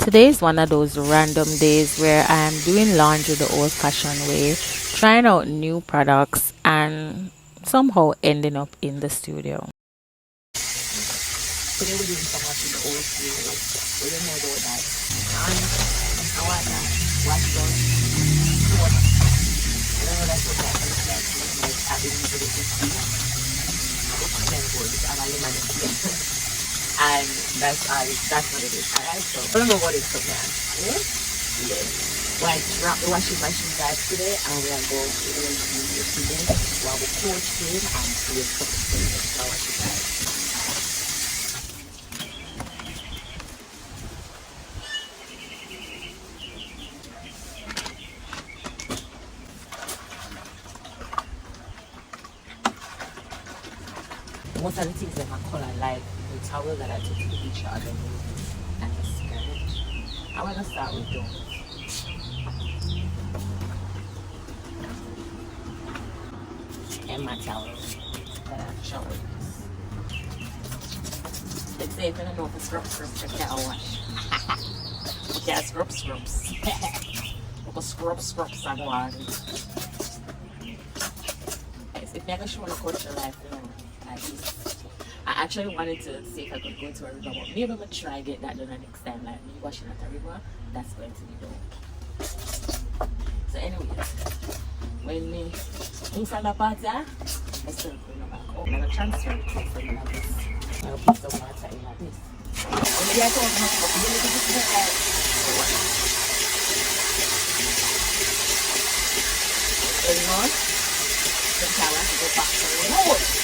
Today is one of those random days where I am doing laundry the old fashioned way, trying out new products and somehow ending up in the studio. Today we're doing some washing the old way. We don't know about that. And I want that. Wash done. I don't know that's what that looks like. I've been using it this week. It's very good. I'm a lemon. And that's what it is. Alright, so I don't know what it's called now. Yes. Right, wrap the washing machine guys today and we are going to use it today while we coach it and create something for our guys. Most of the things that I color like the towel that I took to the beach are the blue and the skirt. I want to start with those. And my towels that I've showered with. Let's say if I don't know if the scrubs, I can't wash. Yeah, scrubs. Because scrubs are going. If never show the culture life, you know, like this. I actually wanted to see if I could go to a river, but maybe I'm going to try and get that done next time. Like me washing at a river, that's going to be done. So anyways, when me in from the party, I still bring it back home. I'm going to transfer it to something like this. I'm going to put some water in like this. When you get home, I'm going to put it in the bag. Going on, the tower to go back to the road.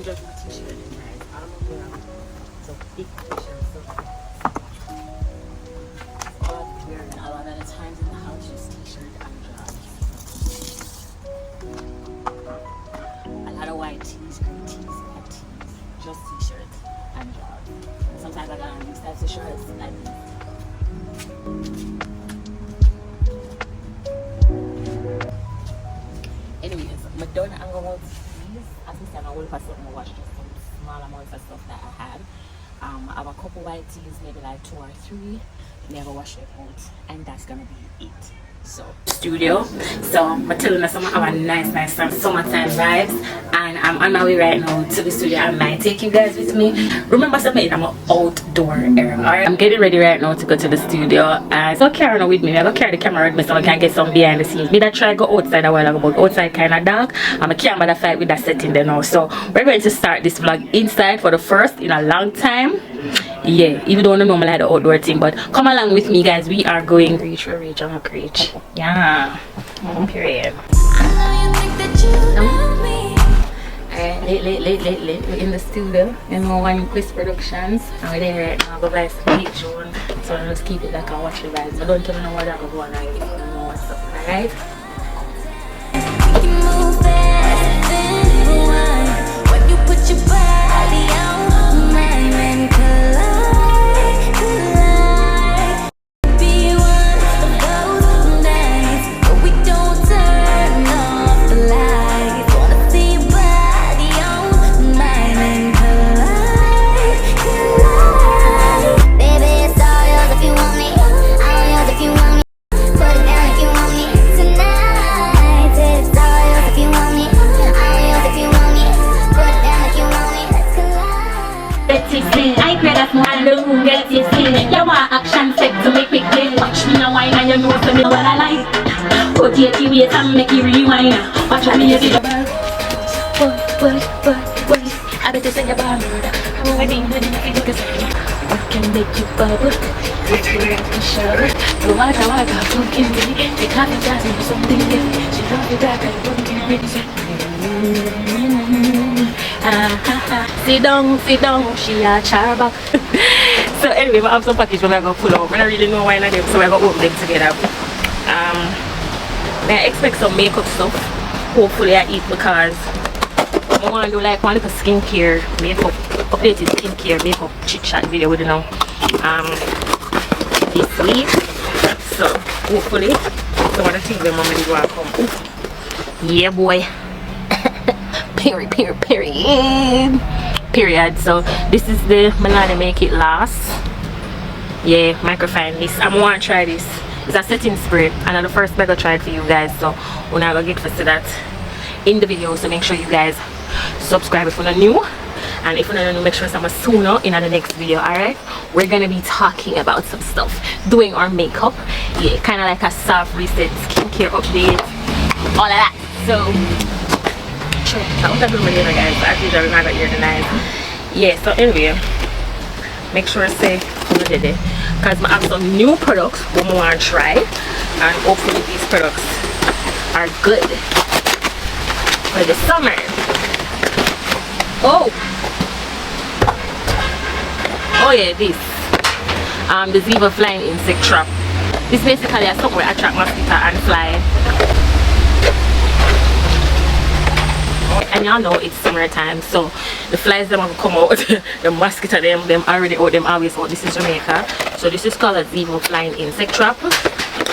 don't just do t-shirt anymore. I don't know where so big t-shirts. So all I'm wearing a lot of the times in the house just t-shirt and joggers. A lot of white tees, green tees, black tees, just t-shirts and joggers. Sometimes I got on these types of shirts like this. Anyways, I'm done and go out these. As I said, I will pass something to wash just some small amounts of stuff that I had. I have a couple white tees, maybe like 2 or 3. Never wash it out, and that's gonna be it. So studio. So I'm telling us I'm gonna have a nice summertime vibes, and I'm on my way right now to the studio. I might take you guys with me. Remember something, I'm an outdoor era. Alright, I'm getting ready right now to go to the studio, and so carry on with me. I'm gonna carry the camera with me so I can get some behind the scenes. Me that try go outside a while ago, but outside kinda dark. I'm a camera that fight with that setting there now. So we're going to start this vlog inside for the first in a long time. Yeah, even though I don't normally like the outdoor thing, but come along with me guys. We are going reach. I'm a reach. Yeah, period. Alright, late we're in the studio. You know, One Quiz Productions, and we're there right now. Go buy some big June, so I'll just keep it like I watch the vibes. I don't tell you know what I'm going on. You know what's up, alright? When you put your body on mine and collide, be one of those nights, but we don't turn off the lights. Wanna see your body on mine and collide. Baby, it's all yours if you want me. All yours if you want me. Put it down if you want me tonight. It's all yours if you want me. All yours if you want me. Put it down if you want me. Let's collide. Let it sing. I pray that my love get it sing. You want action set to make me play. Watch me now wine and you know to me what I like. Put your TV and make you rewind. Watch me if you go back. What? I bet you say you're bad. I'm waiting when you feel the same. What can make you bubble? It's really like a shower. So waka fucking me. They can't be dancing for something different. She love you back and fucking really say. Sit down, she a char back. So anyway, I have some package when I go pull out. I don't really know why not them, so I go open them together. I expect some makeup stuff. Hopefully I eat because I want to do like one little skincare makeup, updated skincare makeup chit chat video with you now this week. So hopefully some of the things that mommy do come. Yeah boy. Period. So this is the Milani Make It Last. Yeah, microfine this. I'm gonna try this. It's a setting spray and the first bag I tried for you guys, so we're not gonna get to see that in the video. So make sure you guys subscribe if you're not new, and if you're not new, make sure someone sooner in the next video. Alright, we're gonna be talking about some stuff, doing our makeup, yeah, kind of like a soft reset, skincare update, all of that. So sure, I want to do my dinner guys, but actually I'm not gonna hear the night. Yeah, so anyway, make sure to say you did it, because I have some new products we want to try, and hopefully these products are good for the summer. Oh yeah, this the Ziva Flying Insect Trap. This basically is something where attract mosquito and fly. And y'all know it's summertime, so the flies them will come out. The mosquito them already out, them always out. This is Jamaica, so this is called a Ziva Flying Insect Trap,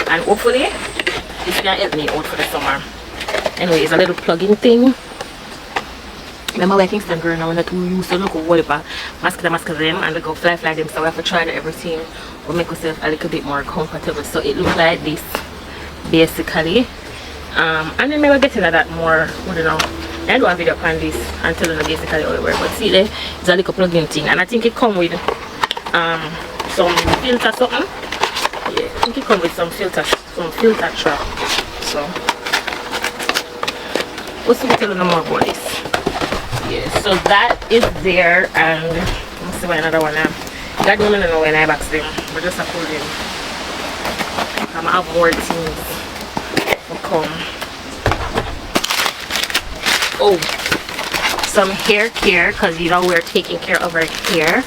and hopefully this can help me out for the summer. Anyway, it's a little plug-in thing. Remember I think some girl now that we used to look whatever mosquito them and look how fly them, so we have to try everything will make ourselves a little bit more comfortable. So it looks like this basically, and then maybe getting at that more, I don't know. I do a video on this until you know basically how it works, but see there it's a little plug-in thing, and I think it comes with some filter something. Yeah, I think it comes with some filter trap. So what's the tell you more about this? Yeah, so that is there, and let's see why another one now. I don't know when I box them, but just a pull them. I'm gonna have more things to come. Oh, some hair care because you know we're taking care of our hair,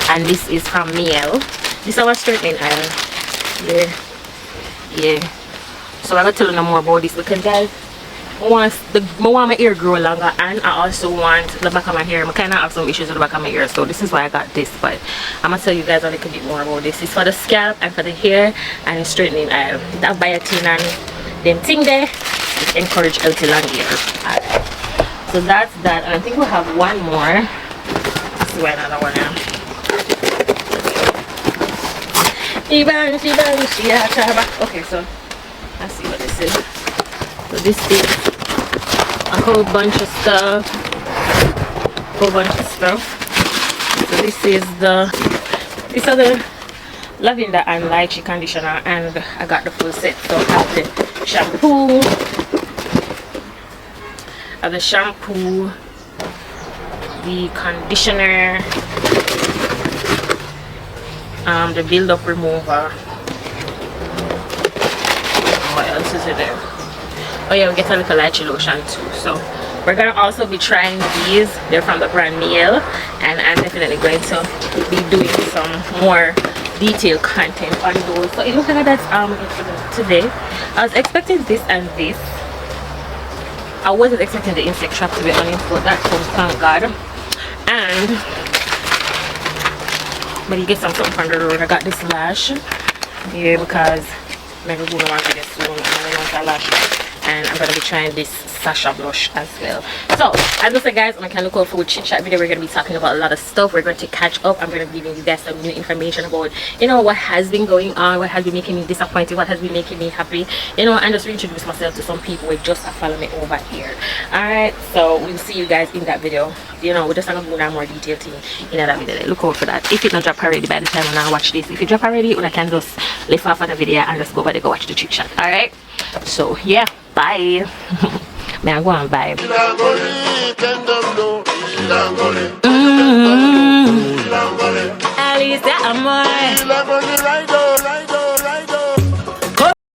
and this is from Miel. This is our straightening iron. Yeah. So I'm gonna tell you more about this because guys, I want my hair grow longer, and I also want the back of my hair. I kind of have some issues with the back of my hair, so this is why I got this. But I'm gonna tell you guys a little bit more about this. It's for the scalp and for the hair and it's straightening iron. That biotin and them thing there, it encourage healthy long hair. So that's that, and I think we have one more. Let's see another one now. Okay, so let's see what this is. So this is a whole bunch of stuff. So this is the lavender and lychee conditioner, and I got the full set. So I have the shampoo, the conditioner, the build-up remover. What else is it there? Oh yeah, we get a little lychee lotion too. So we're gonna also be trying these. They're from the brand Miel, and I'm definitely going to be doing some more detailed content on those. So it looks like that's today. I was expecting this and this. I wasn't expecting the insect trap, to be honest, but that comes, thank God. And but you get something from the road. I got this lash here because maybe we want to get soon, and I want a lash. And I'm gonna be trying this Sasha blush as well. So as I said guys, I can look out for a chit chat video. We're gonna be talking about a lot of stuff. We're going to catch up. I'm gonna be giving you guys some new information about, you know, what has been going on, what has been making me disappointed, what has been making me happy, you know, and just reintroduce myself to some people who just follow me over here. Alright, so we'll see you guys in that video. You know, we're just gonna go down more detailed thing in that video. Look out for that. If it not drop already by the time when I watch this, if it drop already, I can just lift off of the video and just go over there, go watch the chit chat. Alright, so yeah, bye. Man, I'm going to buy Alicia, Amor.